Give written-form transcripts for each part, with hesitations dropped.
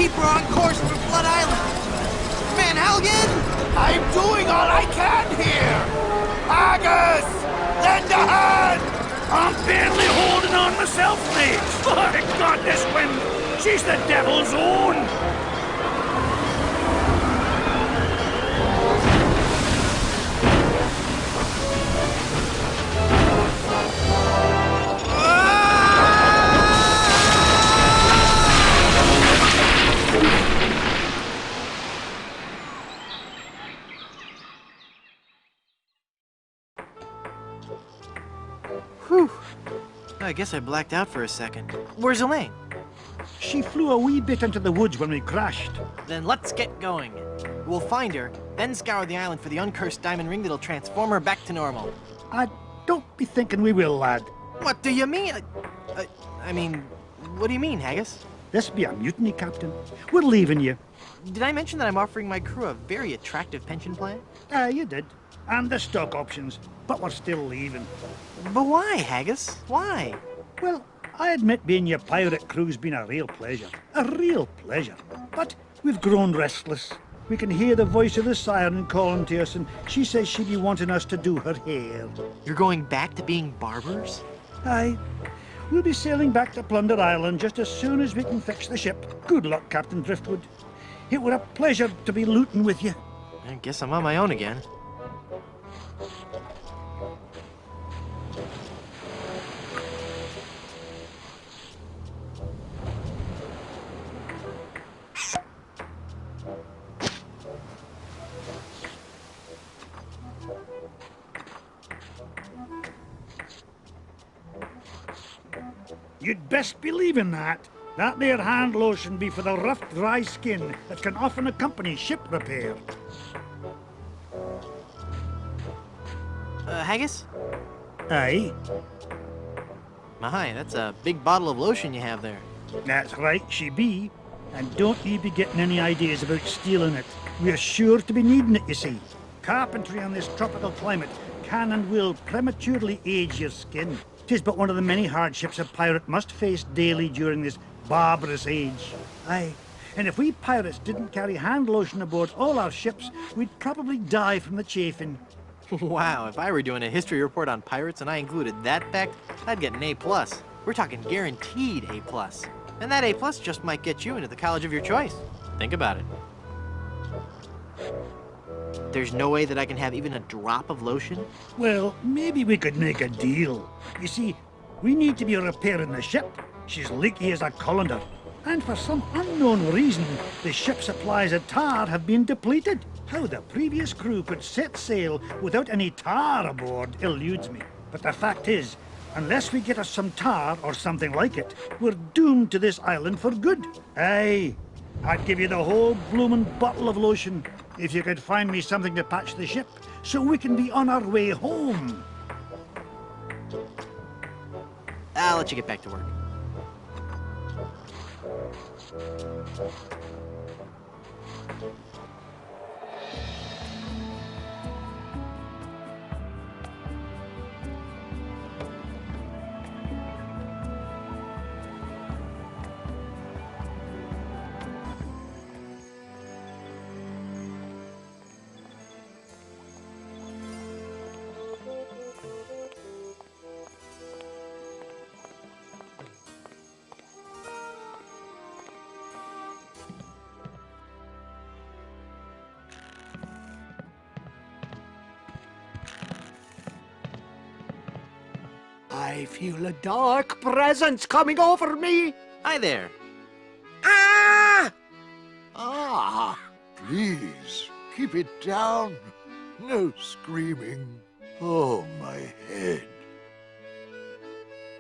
keep her on course for Flood Island. Man, Halligan! I'm doing all I can here! Haggis! Lend a hand! I'm barely holding on myself, mate! My God, this wind! She's the devil's own! Whew. I guess I blacked out for a second. Where's Elaine? She flew a wee bit into the woods when we crashed. Then let's get going. We'll find her, then scour the island for the uncursed diamond ring that'll transform her back to normal. Don't be thinking we will, lad. What do you mean? I mean, what do you mean, Haggis? This be a mutiny, Captain. We're leaving you. Did I mention that I'm offering my crew a very attractive pension plan? You did. And the stock options. But we're still leaving. But why, Haggis? Why? Well, I admit being your pirate crew's been a real pleasure. A real pleasure. But we've grown restless. We can hear the voice of the siren calling to us, and she says she'd be wanting us to do her hair. You're going back to being barbers? Aye. We'll be sailing back to Plunder Island just as soon as we can fix the ship. Good luck, Captain Driftwood. It were a pleasure to be looting with you. I guess I'm on my own again. You'd best believe in that. That there hand lotion be for the rough, dry skin that can often accompany ship repair. Haggis? Aye? My, that's a big bottle of lotion you have there. That's right, she be. And don't ye be getting any ideas about stealing it. We're sure to be needing it, you see. Carpentry on this tropical climate can and will prematurely age your skin. 'Tis but one of the many hardships a pirate must face daily during this barbarous age. Aye, and if we pirates didn't carry hand lotion aboard all our ships, we'd probably die from the chafing. Wow, if I were doing a history report on pirates and I included that fact, I'd get an A+. We're talking guaranteed A+. And that A+ just might get you into the college of your choice. Think about it. There's no way that I can have even a drop of lotion? Well, maybe we could make a deal. You see, we need to be repairing the ship. She's leaky as a colander. And for some unknown reason, the ship's supplies of tar have been depleted. How the previous crew could set sail without any tar aboard eludes me. But the fact is, unless we get us some tar or something like it, we're doomed to this island for good. Aye, I'd give you the whole bloomin' bottle of lotion if you could find me something to patch the ship so we can be on our way home. I'll let you get back to work. I feel a dark presence coming over me. Hi there. Ah! Ah, please, keep it down. No screaming. Oh, my head.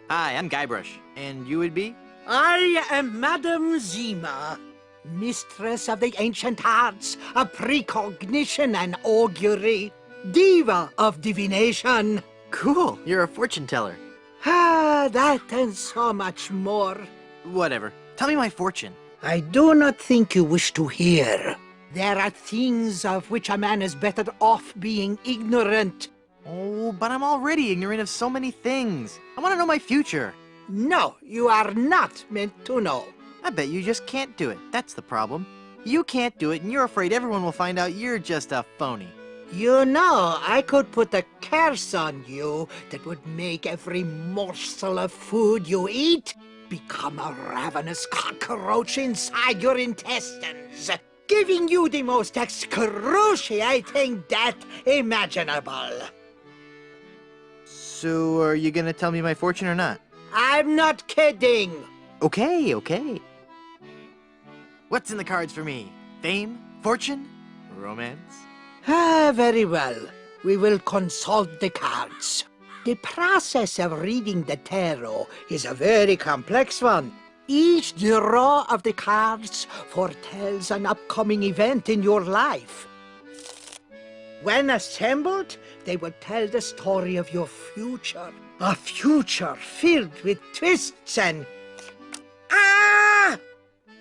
Hi, I'm Guybrush. And you would be? I am Madame Zima, mistress of the ancient arts of precognition and augury, diva of divination. Cool, you're a fortune teller. Ah, that and so much more. Whatever. Tell me my fortune. I do not think you wish to hear. There are things of which a man is better off being ignorant. Oh, but I'm already ignorant of so many things. I want to know my future. No, you are not meant to know. I bet you just can't do it. That's the problem. You can't do it, and you're afraid everyone will find out you're just a phony. You know, I could put a curse on you that would make every morsel of food you eat become a ravenous cockroach inside your intestines, giving you the most excruciating death imaginable. So, are you gonna tell me my fortune or not? I'm not kidding. Okay, okay. What's in the cards for me? Fame? Fortune? Romance? Very well. We will consult the cards. The process of reading the tarot is a very complex one. Each draw of the cards foretells an upcoming event in your life. When assembled, they will tell the story of your future. A future filled with twists and... Ah!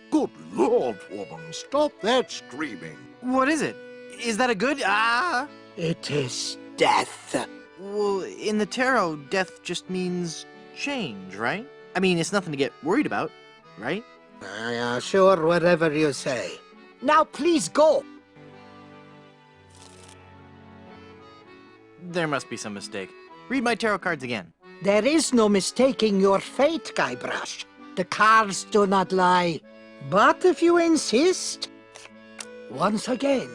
Good Lord, woman, stop that screaming. What is it? Is that a good... Ah? It is death. Well, in the tarot, death just means change, right? I mean, it's nothing to get worried about, right? Sure, whatever you say. Now please go. There must be some mistake. Read my tarot cards again. There is no mistaking your fate, Guybrush. The cards do not lie. But if you insist, once again,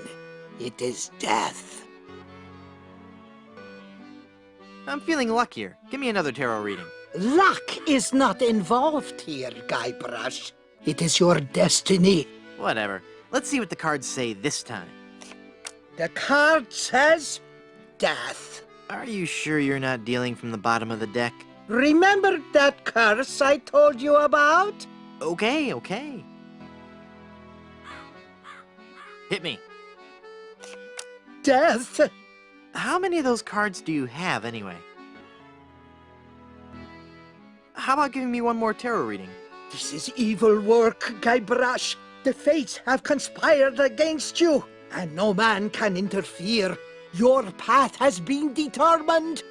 it is death. I'm feeling luckier. Give me another tarot reading. Luck is not involved here, Guybrush. It is your destiny. Whatever. Let's see what the cards say this time. The card says death. Are you sure you're not dealing from the bottom of the deck? Remember that curse I told you about? Okay, okay. Hit me. Death? How many of those cards do you have, anyway? How about giving me one more tarot reading? This is evil work, Guybrush. The fates have conspired against you, and no man can interfere. Your path has been determined.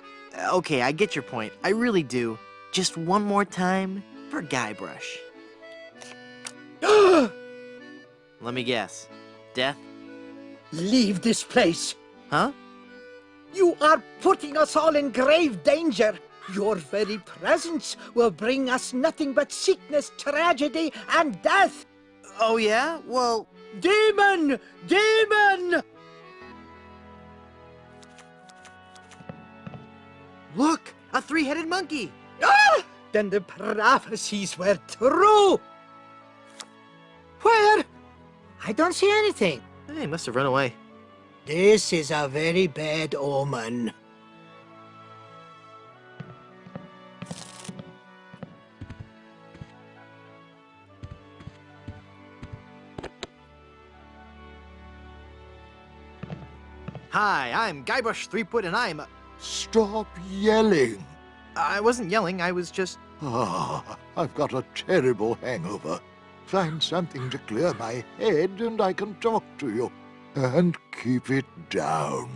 Okay, I get your point. I really do. Just one more time for Guybrush. Let me guess. Death? Leave this place. Huh? You are putting us all in grave danger. Your very presence will bring us nothing but sickness, tragedy, and death. Oh, yeah? Well... Demon! Demon! Look! A three-headed monkey! Ah! Then the prophecies were true. Where? I don't see anything. Hey, he must have run away. This is a very bad omen. Hi, I'm Guybrush Threepwood, and I'm... Stop yelling. I wasn't yelling, I was just... Ah, I've got a terrible hangover. Find something to clear my head and I can talk to you. And keep it down.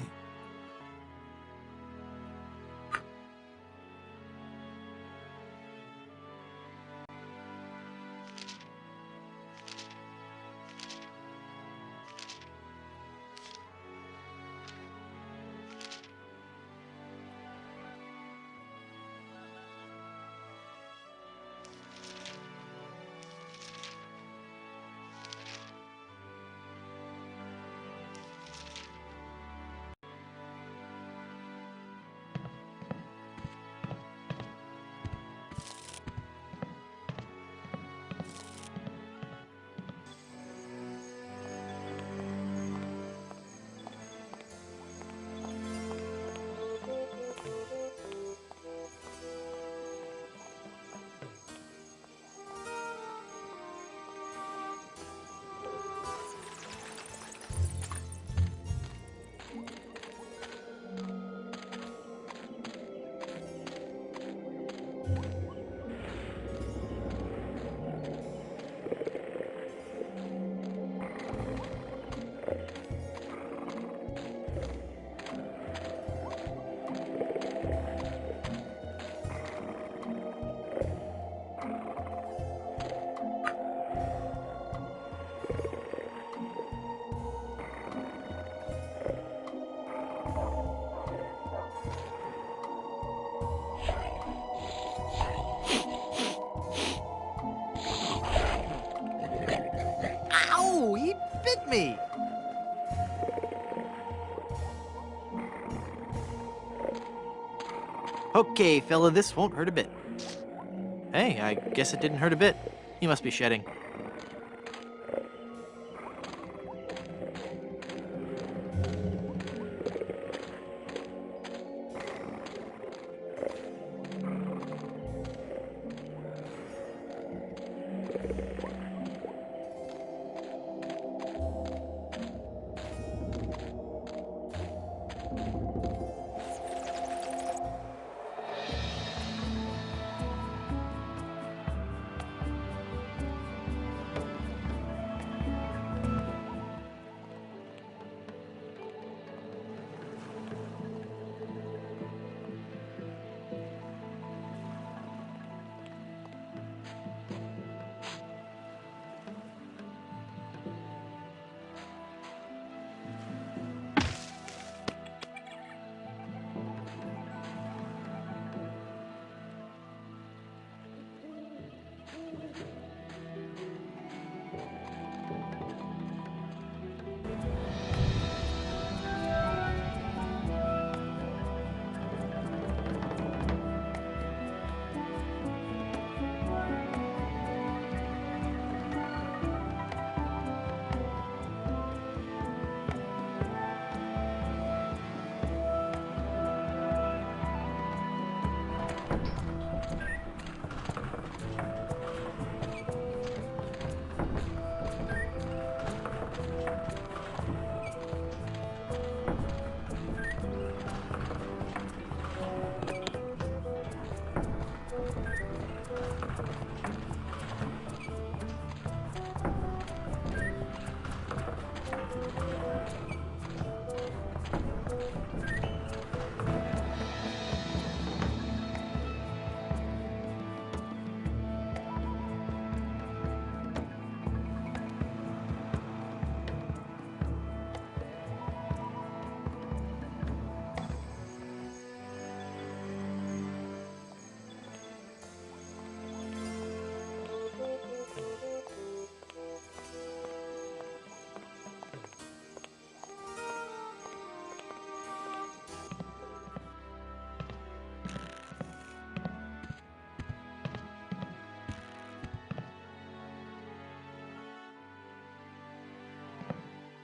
me! Okay, fella, this won't hurt a bit. Hey, I guess it didn't hurt a bit. You must be shedding.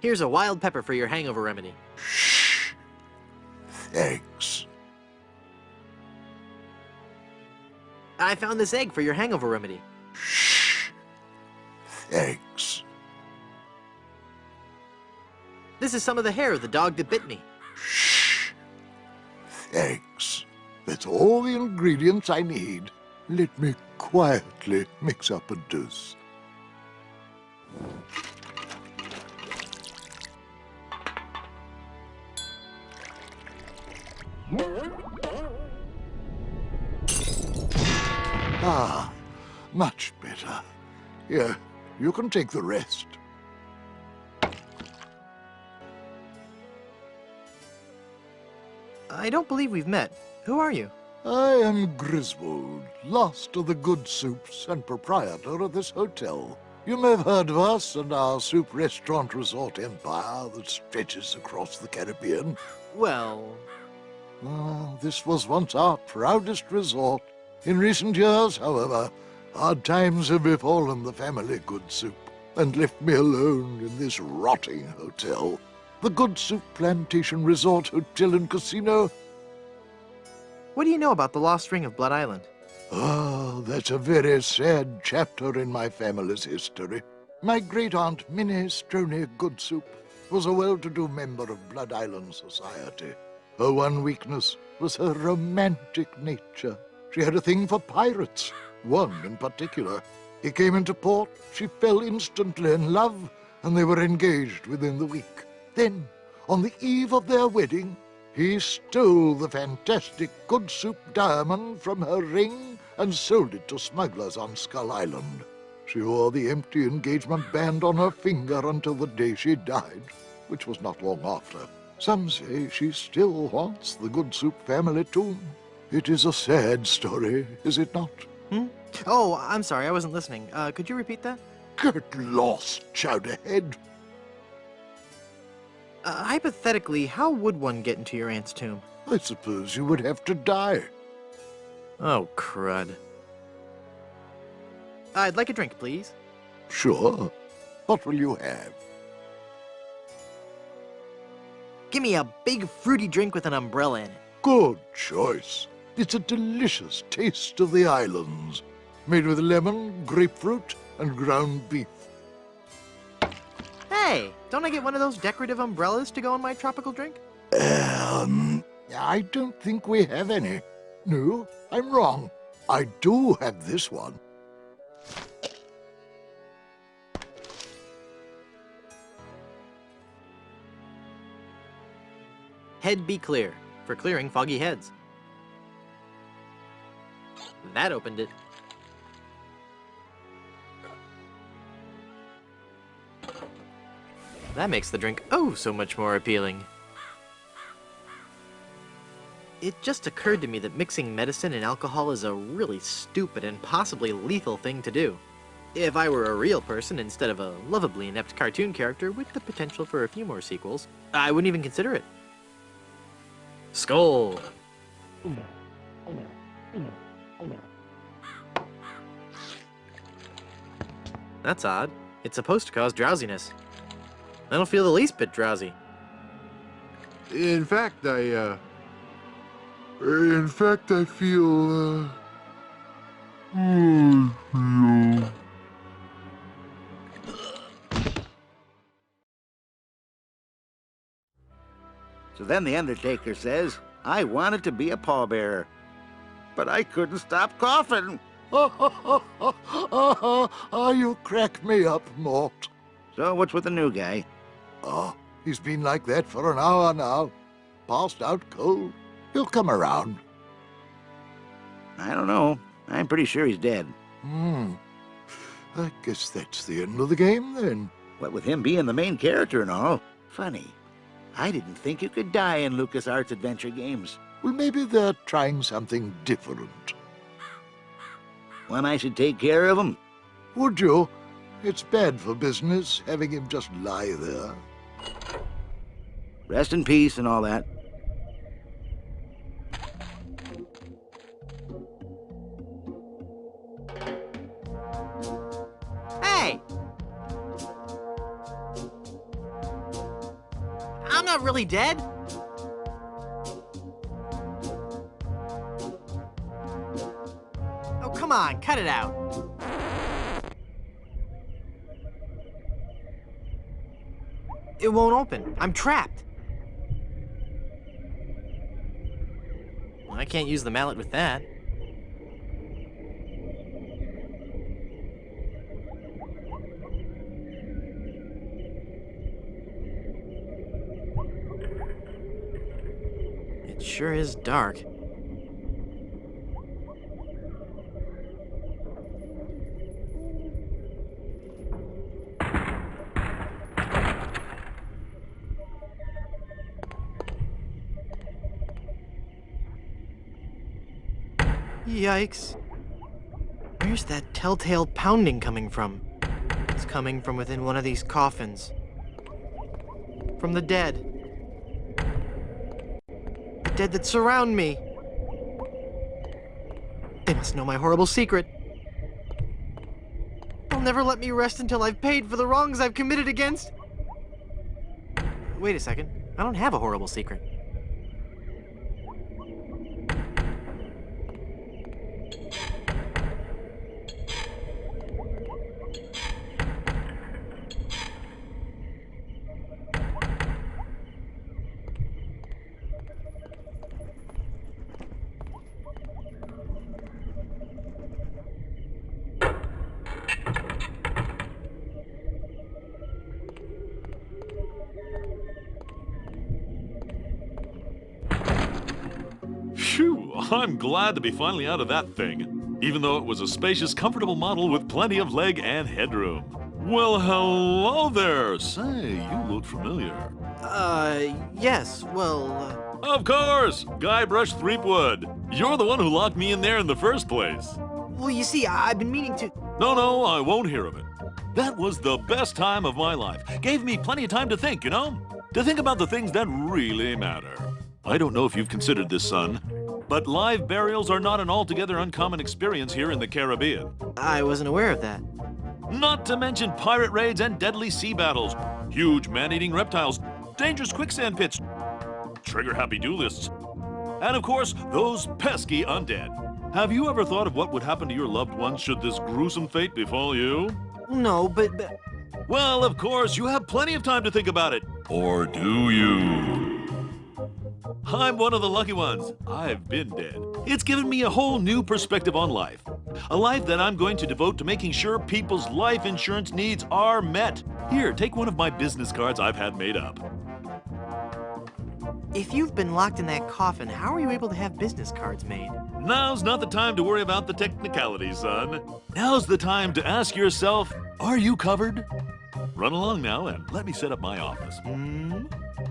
Here's a wild pepper for your hangover remedy. Thanks. I found this egg for your hangover remedy. Thanks. This is some of the hair of the dog that bit me. Thanks. That's all the ingredients I need. Let me quietly mix up a dose. Ah, much better. Here, you can take the rest. I don't believe we've met. Who are you? I am Griswold, last of the good soups and proprietor of this hotel. You may have heard of us and our soup restaurant resort empire that stretches across the Caribbean. Well... This was once our proudest resort. In recent years, however, hard times have befallen the family Good Soup and left me alone in this rotting hotel. The Good Soup Plantation Resort Hotel and Casino. What do you know about the lost ring of Blood Island? Ah, that's a very sad chapter in my family's history. My great-aunt Minnie Stroney Good Soup was a well-to-do member of Blood Island society. Her one weakness was her romantic nature. She had a thing for pirates, one in particular. He came into port, she fell instantly in love, and they were engaged within the week. Then, on the eve of their wedding, he stole the fantastic Good Soup diamond from her ring and sold it to smugglers on Skull Island. She wore the empty engagement band on her finger until the day she died, which was not long after. Some say she still haunts the Good Soup family tomb. It is a sad story, is it not? Oh, I'm sorry, I wasn't listening. Could you repeat that? Get lost, Chowderhead. Hypothetically, how would one get into your aunt's tomb? I suppose you would have to die. Oh, crud. I'd like a drink, please. Sure. What will you have? Give me a big fruity drink with an umbrella in it. Good choice. It's a delicious taste of the islands, made with lemon, grapefruit, and ground beef. Hey, don't I get one of those decorative umbrellas to go in my tropical drink? I don't think we have any. No, I'm wrong. I do have this one. Head be clear, for clearing foggy heads. That opened it. That makes the drink oh so much more appealing. It just occurred to me that mixing medicine and alcohol is a really stupid and possibly lethal thing to do. If I were a real person instead of a lovably inept cartoon character with the potential for a few more sequels, I wouldn't even consider it. Skull! That's odd. It's supposed to cause drowsiness. I don't feel the least bit drowsy. In fact, I feel, So then the Undertaker says, I wanted to be a pallbearer, but I couldn't stop coughing. You crack me up, Mort. So what's with the new guy? Oh, he's been like that for an hour now. Passed out cold. He'll come around. I don't know. I'm pretty sure he's dead. I guess that's the end of the game, then. What with him being the main character and all. Funny. I didn't think you could die in LucasArts adventure games. Well, maybe they're trying something different. When I should take care of him? Would you? It's bad for business, having him just lie there. Rest in peace and all that. Hey! I'm not really dead. Oh, come on, cut it out. It won't open. I'm trapped. Well, I can't use the mallet with that. It sure is dark. Yikes. Where's that telltale pounding coming from? It's coming from within one of these coffins. From the dead. The dead that surround me. They must know my horrible secret. They'll never let me rest until I've paid for the wrongs I've committed against. Wait a second. I don't have a horrible secret. Phew, I'm glad to be finally out of that thing, even though it was a spacious, comfortable model with plenty of leg and headroom. Well, hello there. Say, you look familiar. Yes, well, Of course! Guybrush Threepwood. You're the one who locked me in there in the first place. well, you see, I've been meaning to... No, I won't hear of it. That was the best time of my life. Gave me plenty of time to think, you know? to think about the things that really matter. I don't know if you've considered this, son, but live burials are not an altogether uncommon experience here in the Caribbean. I wasn't aware of that. Not to mention pirate raids and deadly sea battles, huge man-eating reptiles, dangerous quicksand pits, trigger-happy duelists, and of course, those pesky undead. Have you ever thought of what would happen to your loved ones should this gruesome fate befall you? No, but... Well, of course, you have plenty of time to think about it. Or do you? I'm one of the lucky ones. I've been dead. It's given me a whole new perspective on life. A life that I'm going to devote to making sure people's life insurance needs are met. Here, take one of my business cards I've had made up. If you've been locked in that coffin, how are you able to have business cards made? Now's not the time to worry about the technicalities, son. Now's the time to ask yourself, are you covered? Run along now and let me set up my office.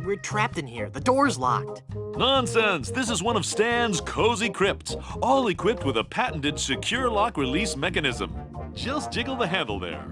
We're trapped in here. The door's locked. Nonsense! This is one of Stan's cozy crypts, all equipped with a patented secure lock release mechanism. Just jiggle the handle there.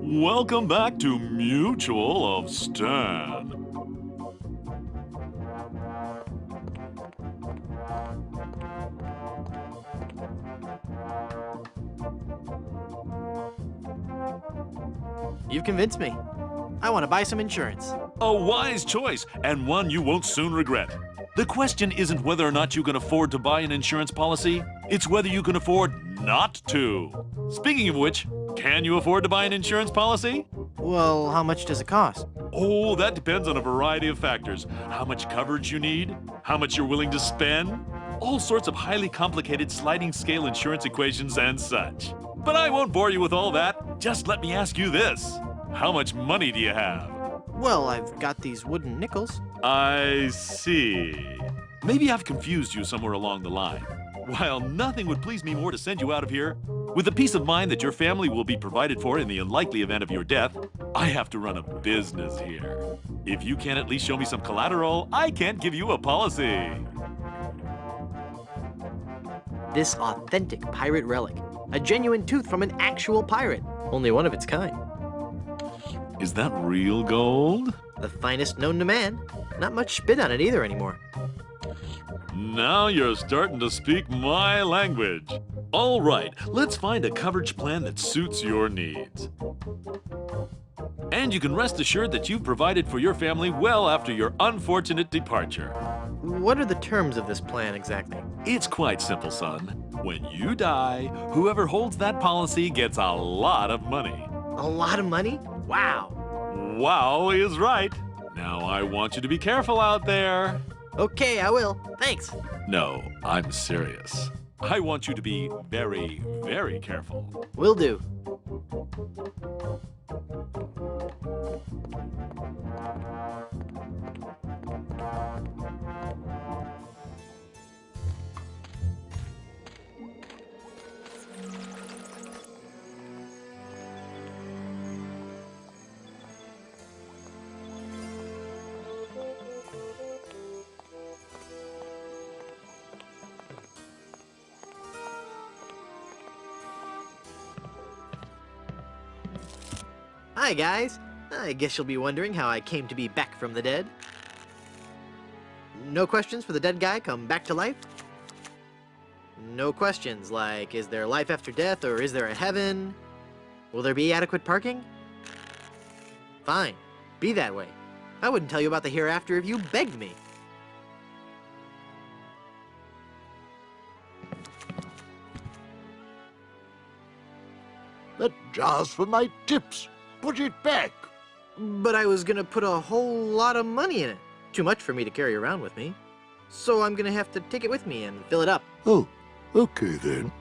Welcome back to Mutual of Stan. You've convinced me. I want to buy some insurance. A wise choice, and one you won't soon regret. The question isn't whether or not you can afford to buy an insurance policy, it's whether you can afford not to. Speaking of which, can you afford to buy an insurance policy? Well, how much does it cost? Oh, that depends on a variety of factors. How much coverage you need, how much you're willing to spend, all sorts of highly complicated sliding scale insurance equations and such. But I won't bore you with all that. Just let me ask you this. How much money do you have? Well, I've got these wooden nickels. I see. Maybe I've confused you somewhere along the line. While nothing would please me more to send you out of here, with the peace of mind that your family will be provided for in the unlikely event of your death, I have to run a business here. If you can't at least show me some collateral, I can't give you a policy. This authentic pirate relic. A genuine tooth from an actual pirate. Only one of its kind. Is that real gold? The finest known to man. Not much spit on it either anymore. Now you're starting to speak my language. All right, let's find a coverage plan that suits your needs. And you can rest assured that you've provided for your family well after your unfortunate departure. What are the terms of this plan exactly? It's quite simple, son. When you die, whoever holds that policy gets a lot of money. A lot of money? Wow. Wow is right. Now I want you to be careful out there. Okay, I will. Thanks. No, I'm serious. I want you to be very, very careful. Will do. Hi, guys. I guess you'll be wondering how I came to be back from the dead. No questions for the dead guy come back to life? No questions like, is there life after death or is there a heaven? Will there be adequate parking? Fine. Be that way. I wouldn't tell you about the hereafter if you begged me. That jar's for my tips. Put it back. But I was gonna put a whole lot of money in it. Too much for me to carry around with me. So I'm gonna have to take it with me and fill it up. Oh, okay then.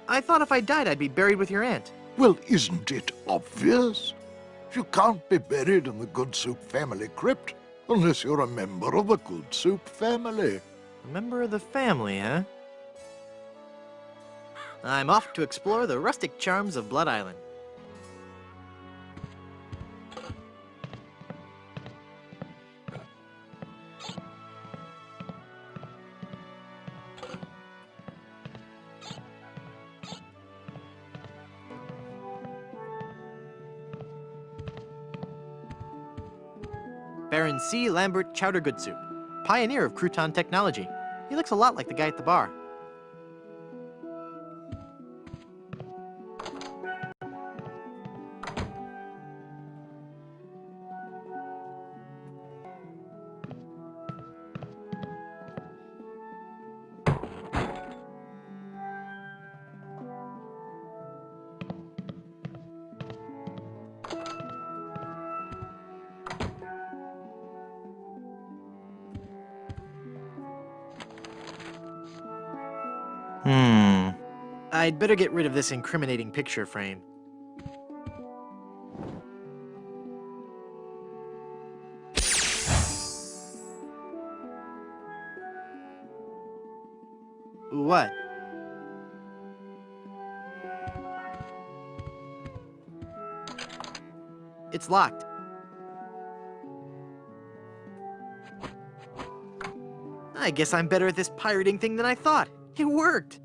I thought if I died, I'd be buried with your aunt. Well, isn't it obvious? You can't be buried in the Good Soup family crypt unless you're a member of the Good Soup family. A member of the family, huh? I'm off to explore the rustic charms of Blood Island. Baron C. Lambert Chowder Good Soup, pioneer of crouton technology. He looks a lot like the guy at the bar. I'd better get rid of this incriminating picture frame. What? It's locked. I guess I'm better at this pirating thing than I thought. It worked.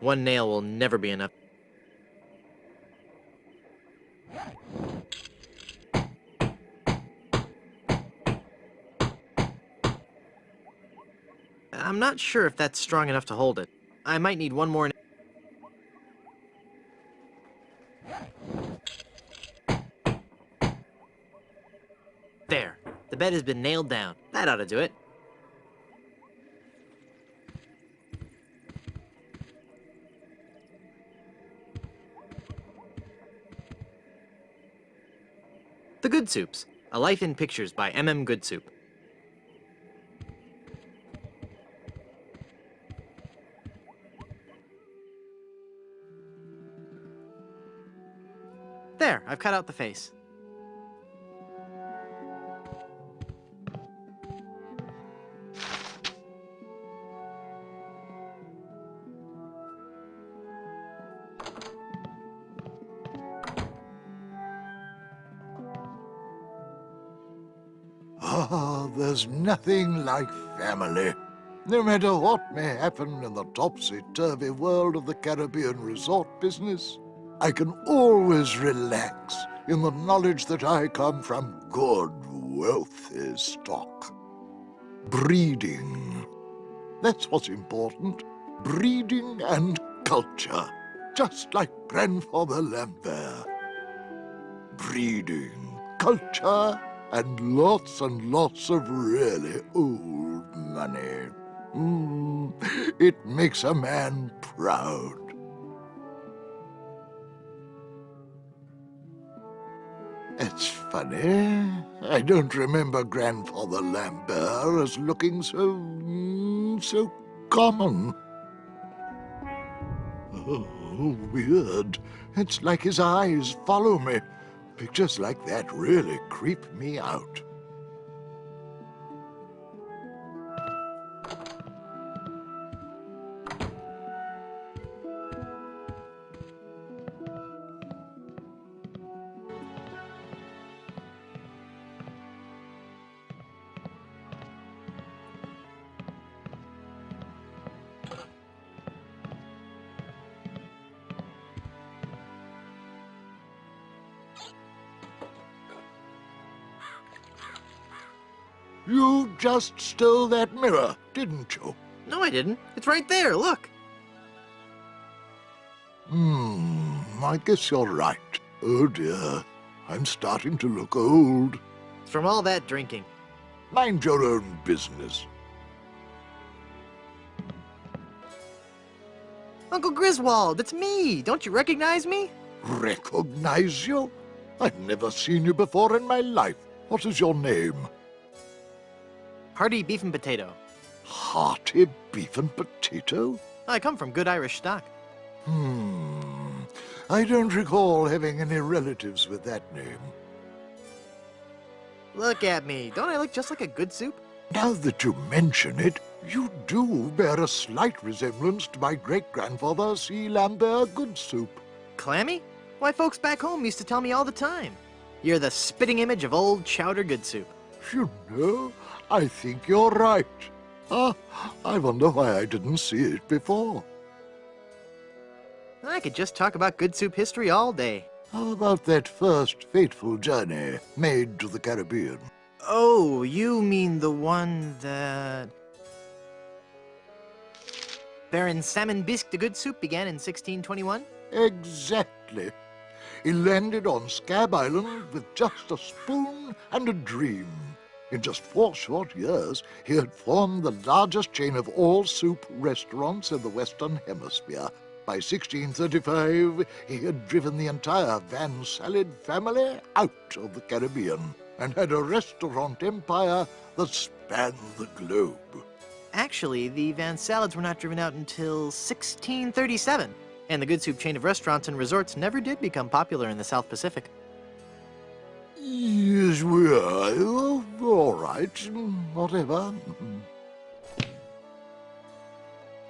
One nail will never be enough. I'm not sure if that's strong enough to hold it. I might need one more. There. The bed has been nailed down. That ought to do it. The Good Soups, A Life in Pictures by M.M. Good Soup. There, I've cut out the face. Ah, there's nothing like family. No matter what may happen in the topsy-turvy world of the Caribbean resort business, I can always relax in the knowledge that I come from good, wealthy stock. Breeding. That's what's important. Breeding and culture. Just like Grandfather Lambert. Breeding, culture, and lots of really old money. It makes a man proud. It's funny. I don't remember Grandfather Lambert as looking so common. Oh, weird. It's like his eyes follow me. Pictures like that really creep me out. You just stole that mirror, didn't you? No, I didn't. It's right there, look. I guess you're right. Oh dear, I'm starting to look old. It's from all that drinking. Mind your own business. Uncle Griswold, it's me. Don't you recognize me? Recognize you? I've never seen you before in my life. What is your name? Hearty beef and potato. Hearty beef and potato? I come from good Irish stock. I don't recall having any relatives with that name. Look at me. Don't I look just like a good soup? Now that you mention it, you do bear a slight resemblance to my great-grandfather, C. Lambert Goodsoup. Clammy? Why, folks back home used to tell me all the time. You're the spitting image of old Chowder Goodsoup. You know, I think you're right. I wonder why I didn't see it before. I could just talk about good soup history all day. How about that first fateful journey made to the Caribbean? Oh, you mean the one that... Baron Salmon Bisque de Good Soup began in 1621? Exactly. He landed on Scab Island with just a spoon and a dream. In just 4 short years, he had formed the largest chain of all-soup restaurants in the Western Hemisphere. By 1635, he had driven the entire Van Salad family out of the Caribbean and had a restaurant empire that spanned the globe. Actually, the Van Salads were not driven out until 1637, and the Good Soup chain of restaurants and resorts never did become popular in the South Pacific. Yes, we are. Oh, all right, whatever.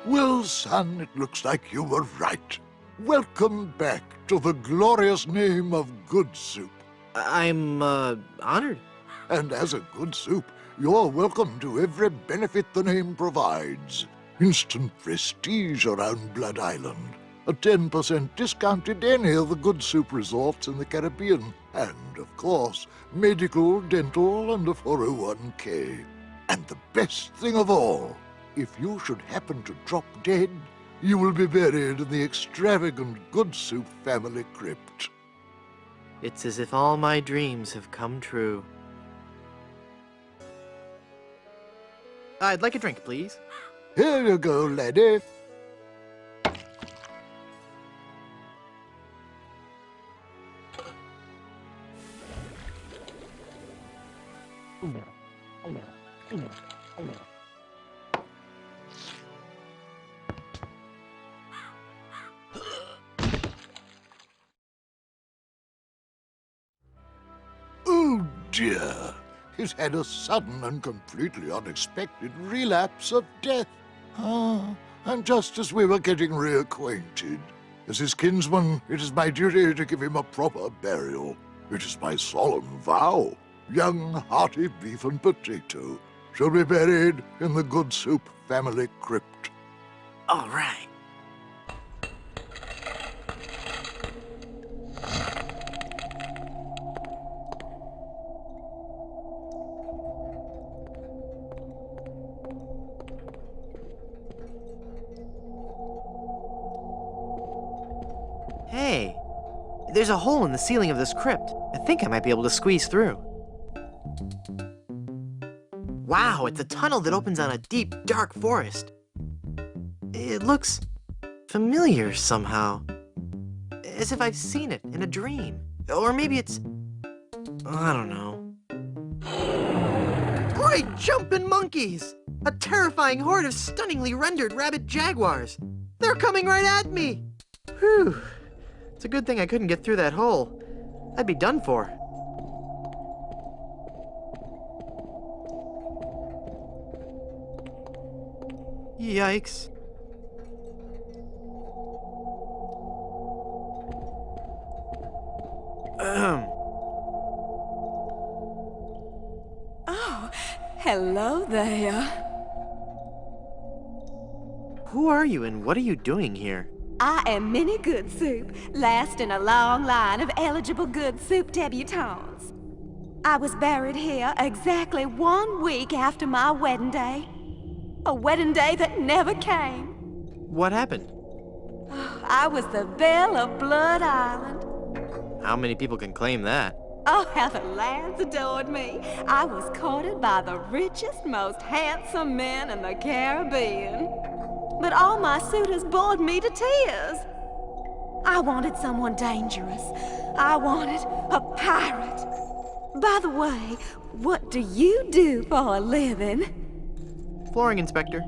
Well, son, it looks like you were right. Welcome back to the glorious name of Good Soup. I'm, honored. And as a Good Soup, you're welcome to every benefit the name provides. Instant prestige around Blood Island. A 10% discount at any of the Good Soup resorts in the Caribbean. And, of course, medical, dental, and a 401k. And the best thing of all, if you should happen to drop dead, you will be buried in the extravagant Good Soup family crypt. It's as if all my dreams have come true. I'd like a drink, please. Here you go, laddie. Oh dear, he's had a sudden and completely unexpected relapse of death. And just as we were getting reacquainted, as his kinsman, it is my duty to give him a proper burial. It is my solemn vow. Young, hearty beef and potato shall be buried in the Good Soup family crypt. All right. Hey, there's a hole in the ceiling of this crypt. I think I might be able to squeeze through. Wow, it's a tunnel that opens on a deep, dark forest. It looks familiar somehow. As if I've seen it in a dream. Or maybe it's... I don't know. Great jumping monkeys! A terrifying horde of stunningly rendered rabbit jaguars. They're coming right at me! Whew. It's a good thing I couldn't get through that hole. I'd be done for. Yikes. Oh, hello there. Who are you and what are you doing here? I am Minnie Good Soup, last in a long line of eligible Good Soup debutantes. I was buried here exactly 1 week after my wedding day. A wedding day that never came. What happened? I was the belle of Blood Island. How many people can claim that? Oh, how the lads adored me. I was courted by the richest, most handsome men in the Caribbean. But all my suitors bored me to tears. I wanted someone dangerous. I wanted a pirate. By the way, what do you do for a living? Flooring inspector.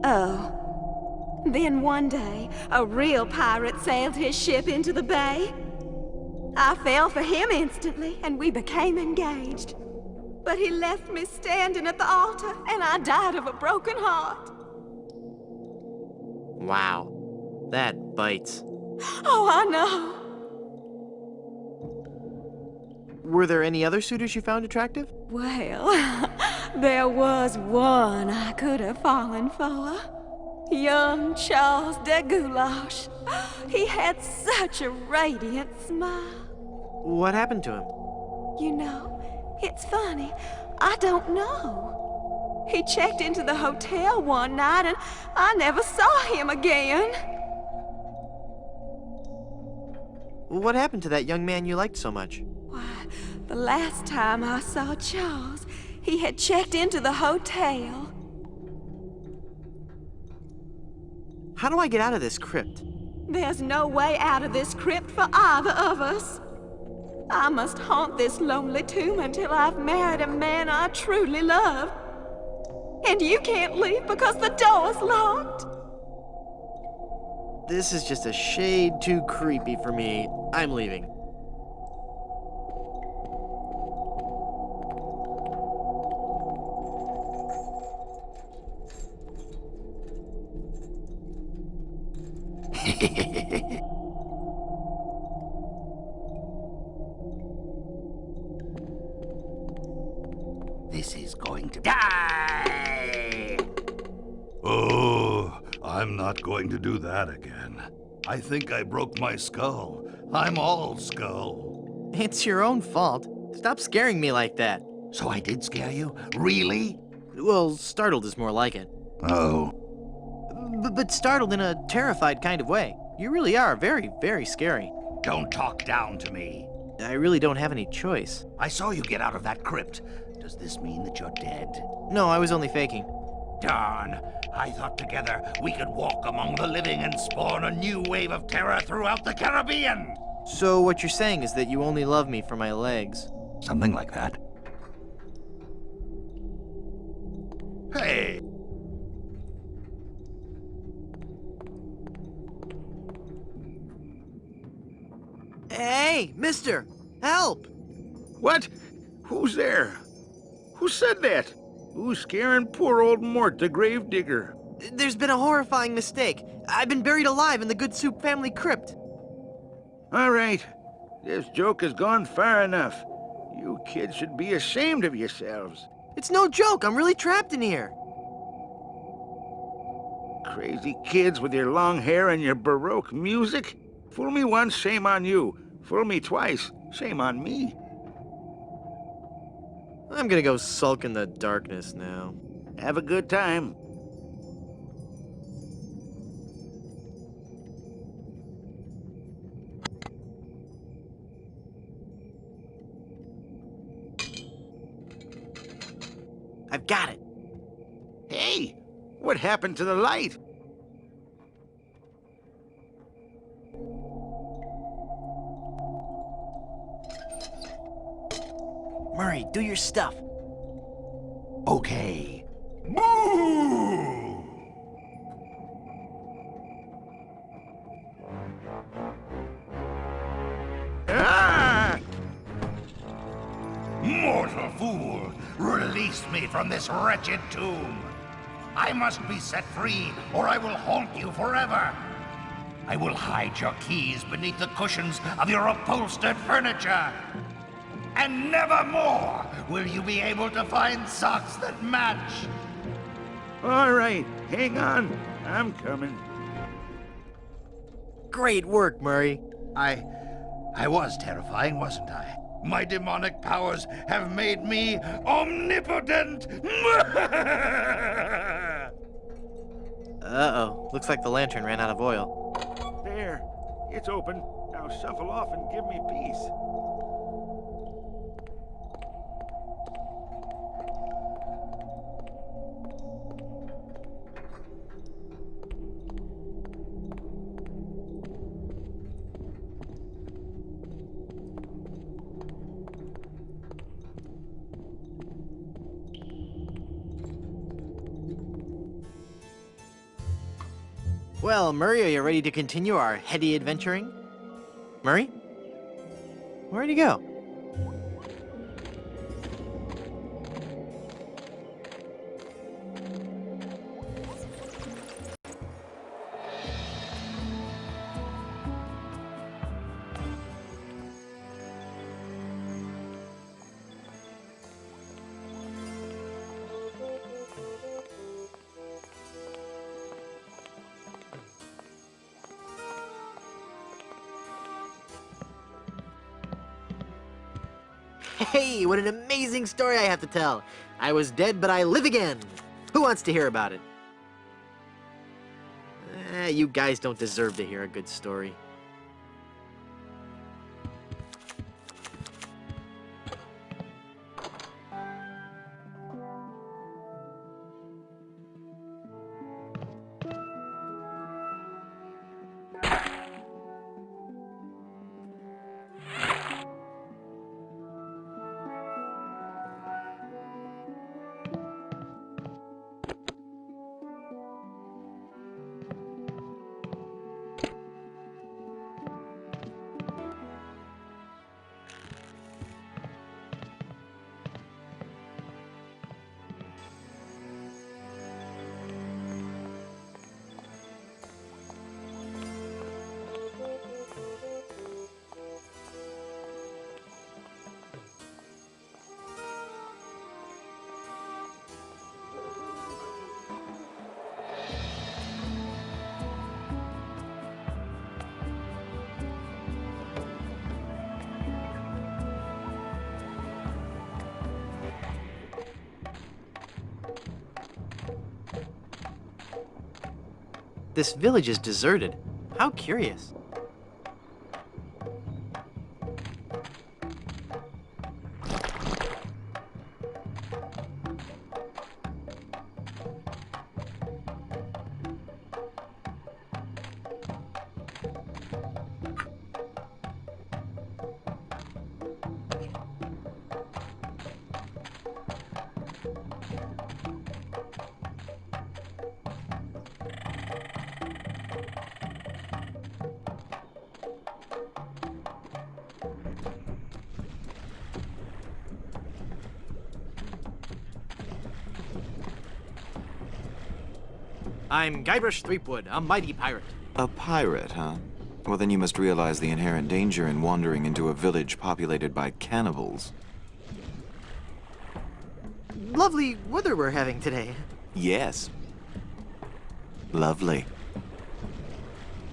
Oh. Then one day, a real pirate sailed his ship into the bay. I fell for him instantly, and we became engaged. But he left me standing at the altar, and I died of a broken heart. Wow. That bites. Oh, I know. Were there any other suitors you found attractive? Well, there was one I could have fallen for. Young Charles de Goulash. He had such a radiant smile. What happened to him? You know, it's funny. I don't know. He checked into the hotel one night and I never saw him again. What happened to that young man you liked so much? Why, the last time I saw Charles, he had checked into the hotel. How do I get out of this crypt? There's no way out of this crypt for either of us. I must haunt this lonely tomb until I've married a man I truly love. And you can't leave because the door's locked. This is just a shade too creepy for me. I'm leaving. This is going to die! Oh, I'm not going to do that again. I think I broke my skull. I'm all skull. It's your own fault. Stop scaring me like that. So I did scare you? Really? Well, startled is more like it. Oh. But startled in a terrified kind of way. You really are very, very scary. Don't talk down to me. I really don't have any choice. I saw you get out of that crypt. Does this mean that you're dead? No, I was only faking. Darn. I thought together we could walk among the living and spawn a new wave of terror throughout the Caribbean. So what you're saying is that you only love me for my legs. Something like that. Hey! Hey, mister! Help! What? Who's there? Who said that? Who's scaring poor old Mort, the gravedigger? There's been a horrifying mistake. I've been buried alive in the Good Soup family crypt. All right. This joke has gone far enough. You kids should be ashamed of yourselves. It's no joke. I'm really trapped in here. Crazy kids with your long hair and your Baroque music. Fool me once, shame on you. Fool me twice, shame on me. I'm gonna go sulk in the darkness now. Have a good time. I've got it. Hey, what happened to the light? Murray, do your stuff. Okay. Moo! Ah! Mortal fool! Release me from this wretched tomb! I must be set free, or I will haunt you forever! I will hide your keys beneath the cushions of your upholstered furniture! And never more will you be able to find socks that match! All right, hang on. I'm coming. Great work, Murray. I was terrifying, wasn't I? My demonic powers have made me omnipotent! Uh-oh. Looks like the lantern ran out of oil. There. It's open. Now shuffle off and give me peace. Well, Murray, are you ready to continue our heady adventuring? Murray? Where'd he go? Hey, what an amazing story I have to tell. I was dead, but I live again. Who wants to hear about it? You guys don't deserve to hear a good story. This village is deserted. How curious. I'm Guybrush Threepwood, a mighty pirate. A pirate, huh? Well, then you must realize the inherent danger in wandering into a village populated by cannibals. Lovely weather we're having today. Yes. Lovely.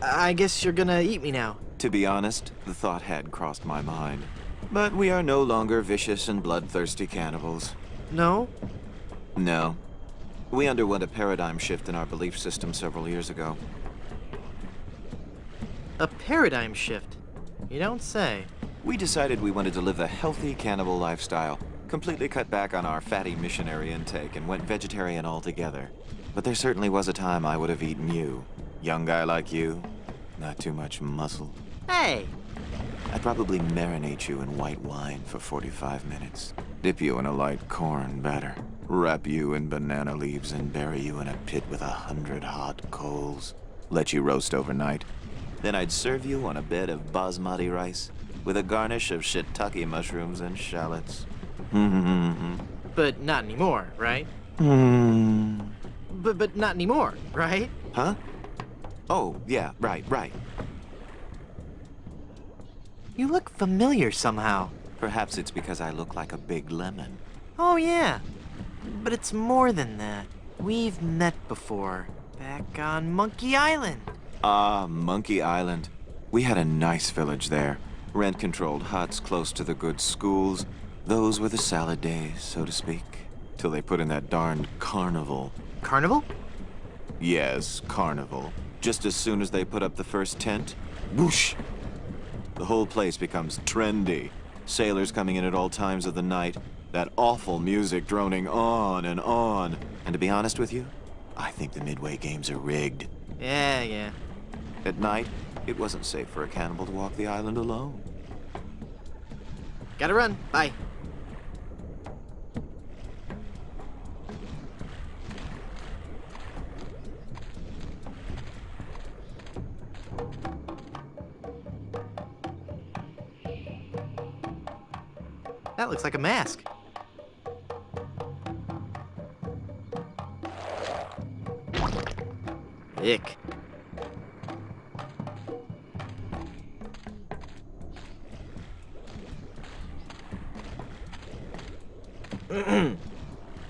I guess you're gonna eat me now. To be honest, the thought had crossed my mind. But we are no longer vicious and bloodthirsty cannibals. No? No. We underwent a paradigm shift in our belief system several years ago. A paradigm shift? You don't say. We decided we wanted to live a healthy cannibal lifestyle, completely cut back on our fatty missionary intake, and went vegetarian altogether. But there certainly was a time I would have eaten you. Young guy like you, not too much muscle. Hey! I'd probably marinate you in white wine for 45 minutes. Dip you in a light corn batter. Wrap you in banana leaves and bury you in a pit with 100 hot coals. Let you roast overnight. Then I'd serve you on a bed of basmati rice with a garnish of shiitake mushrooms and shallots. But not anymore, right? But not anymore, right? Huh? Oh, yeah, right. You look familiar somehow. Perhaps it's because I look like a big lemon. Oh, yeah. But it's more than that. We've met before. Back on Monkey Island. Ah, Monkey Island. We had a nice village there. Rent-controlled huts close to the good schools. Those were the salad days, so to speak. Till they put in that darned carnival. Carnival? Yes, carnival. Just as soon as they put up the first tent, whoosh! The whole place becomes trendy. Sailors coming in at all times of the night, that awful music droning on and on. And to be honest with you, I think the Midway games are rigged. Yeah. At night, it wasn't safe for a cannibal to walk the island alone. Gotta run. Bye. That looks like a mask. Ick.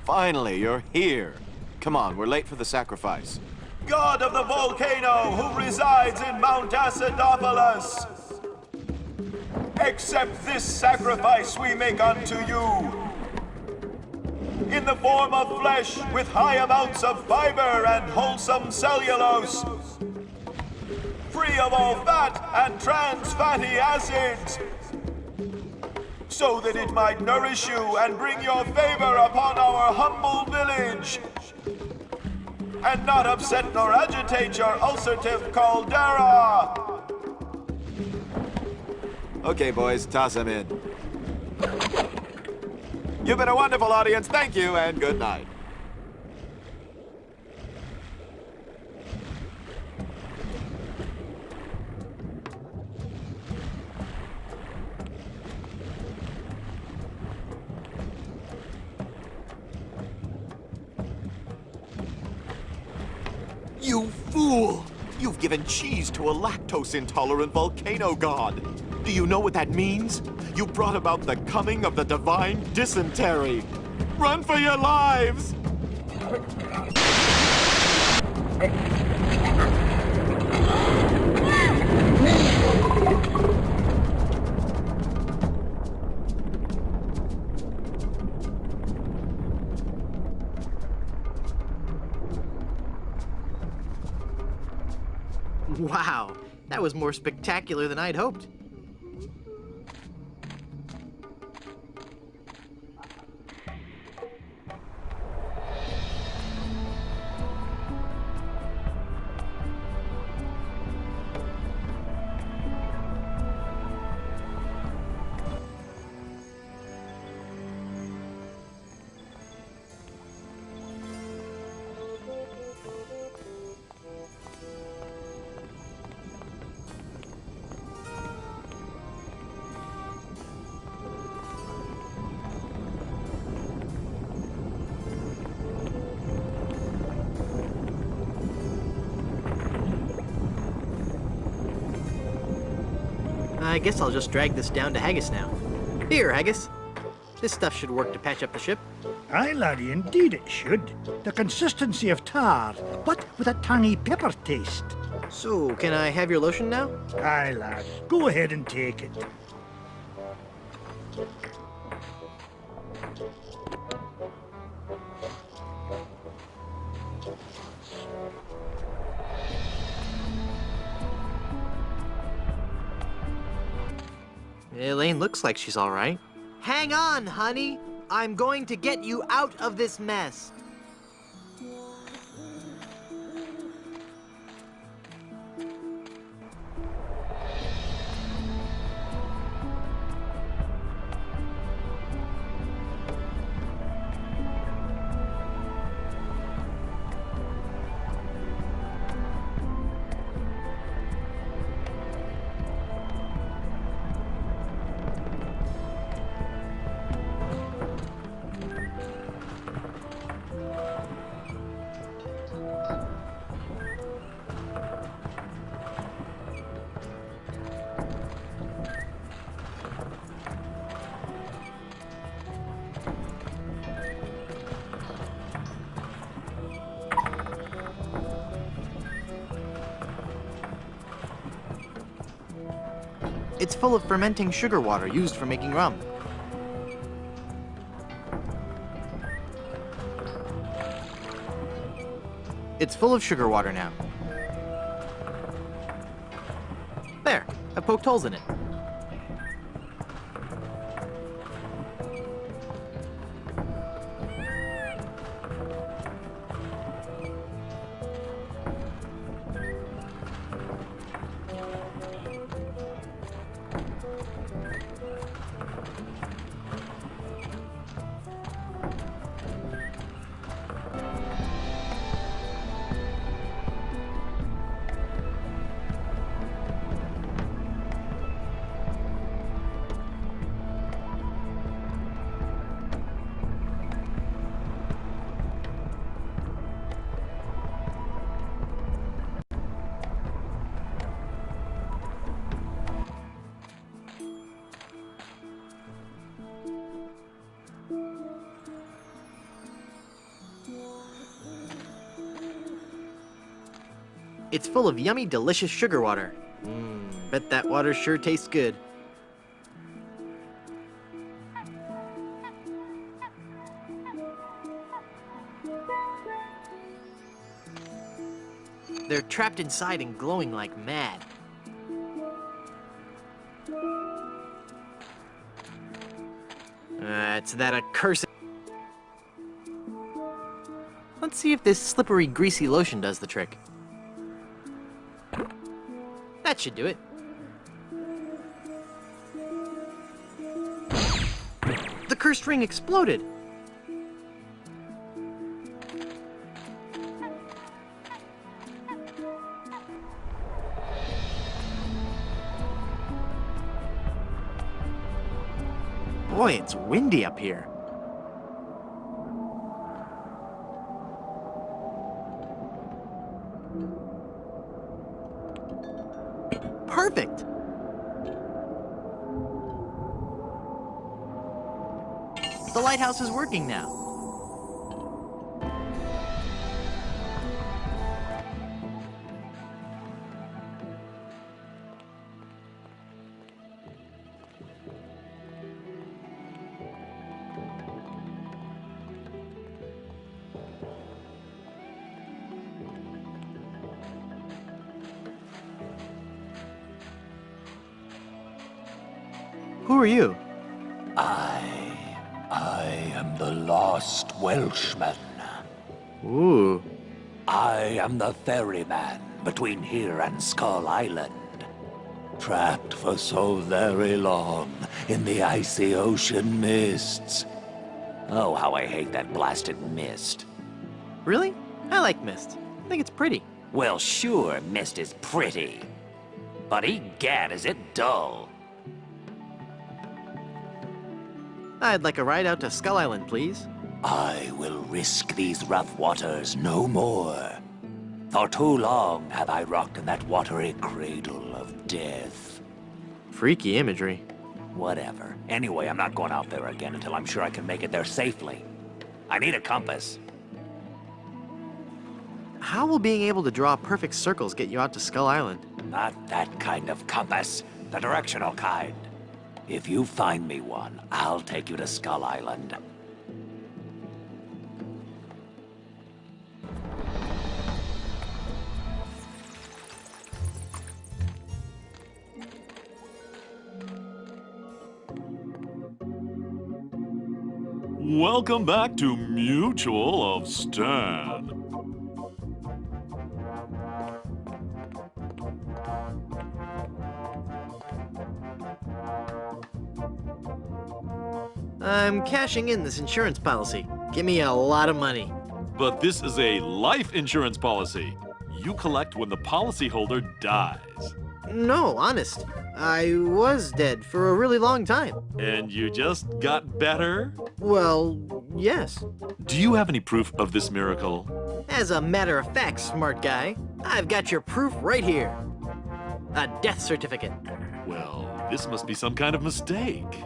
Finally, you're here. Come on, we're late for the sacrifice. God of the volcano who resides in Mount Acidophilus, accept this sacrifice we make unto you. In the form of flesh with high amounts of fiber and wholesome cellulose, free of all fat and trans fatty acids, so that it might nourish you and bring your favor upon our humble village, and not upset nor agitate your ulcerative caldera. Okay, boys, toss him in. You've been a wonderful audience. Thank you, and good night. You fool! You've given cheese to a lactose-intolerant volcano god. Do you know what that means? You brought about the coming of the divine dysentery. Run for your lives! Wow, that was more spectacular than I'd hoped. I guess I'll just drag this down to Haggis now. Here, Haggis. This stuff should work to patch up the ship. Aye, laddie, indeed it should. The consistency of tar, but with a tangy pepper taste. So, can I have your lotion now? Aye, lad. Go ahead and take it. Elaine looks like she's all right. Hang on, honey. I'm going to get you out of this mess. It's full of fermenting sugar water used for making rum. It's full of sugar water now. There, I poked holes in it. It's full of yummy, delicious sugar water. Bet that water sure tastes good. They're trapped inside and glowing like mad. It's that accursed... Let's see if this slippery, greasy lotion does the trick. That should do it. The cursed ring exploded. Boy, it's windy up here. Perfect! The lighthouse is working now. Who are you? I am the lost Welshman. Ooh. I am the ferryman between here and Skull Island. Trapped for so very long in the icy ocean mists. Oh, how I hate that blasted mist. Really? I like mist. I think it's pretty. Well, sure, mist is pretty. But egad, is it dull. I'd like a ride out to Skull Island, please. I will risk these rough waters no more. For too long have I rocked in that watery cradle of death. Freaky imagery. Whatever. Anyway, I'm not going out there again until I'm sure I can make it there safely. I need a compass. How will being able to draw perfect circles get you out to Skull Island? Not that kind of compass. The directional kind. If you find me one, I'll take you to Skull Island. Welcome back to Mutual of Stan. I'm cashing in this insurance policy. Give me a lot of money. But this is a life insurance policy. You collect when the policyholder dies. No, honest. I was dead for a really long time. And you just got better? Well, yes. Do you have any proof of this miracle? As a matter of fact, smart guy, I've got your proof right here. A death certificate. Well, this must be some kind of mistake.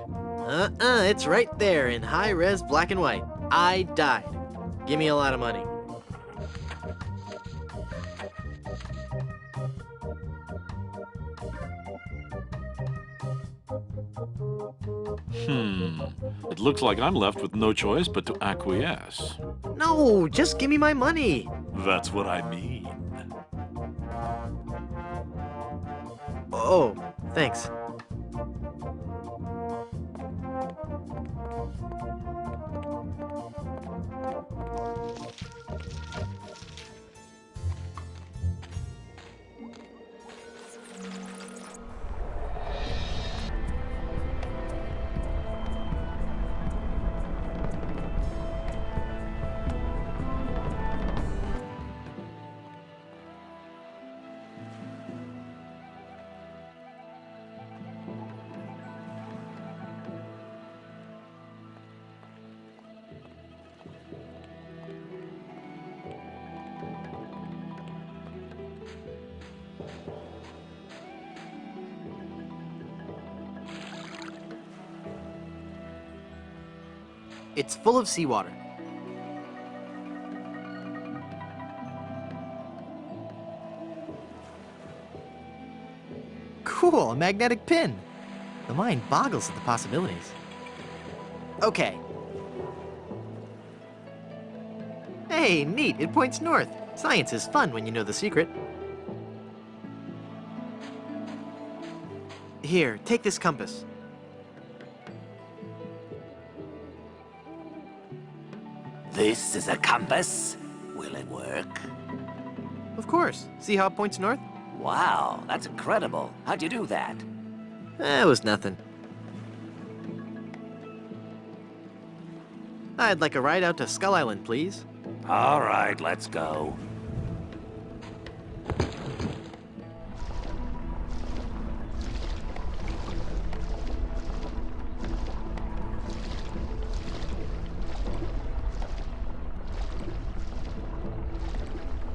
It's right there in high-res black and white. I died. Give me a lot of money. It looks like I'm left with no choice but to acquiesce. No, just give me my money. That's what I mean. Oh, thanks. It's full of seawater. Cool, a magnetic pin. The mind boggles at the possibilities. Okay. Hey, neat, it points north. Science is fun when you know the secret. Here, take this compass. This is a compass? Will it work? Of course. See how it points north? Wow, that's incredible. How'd you do that? It was nothing. I'd like a ride out to Skull Island, please. All right, let's go.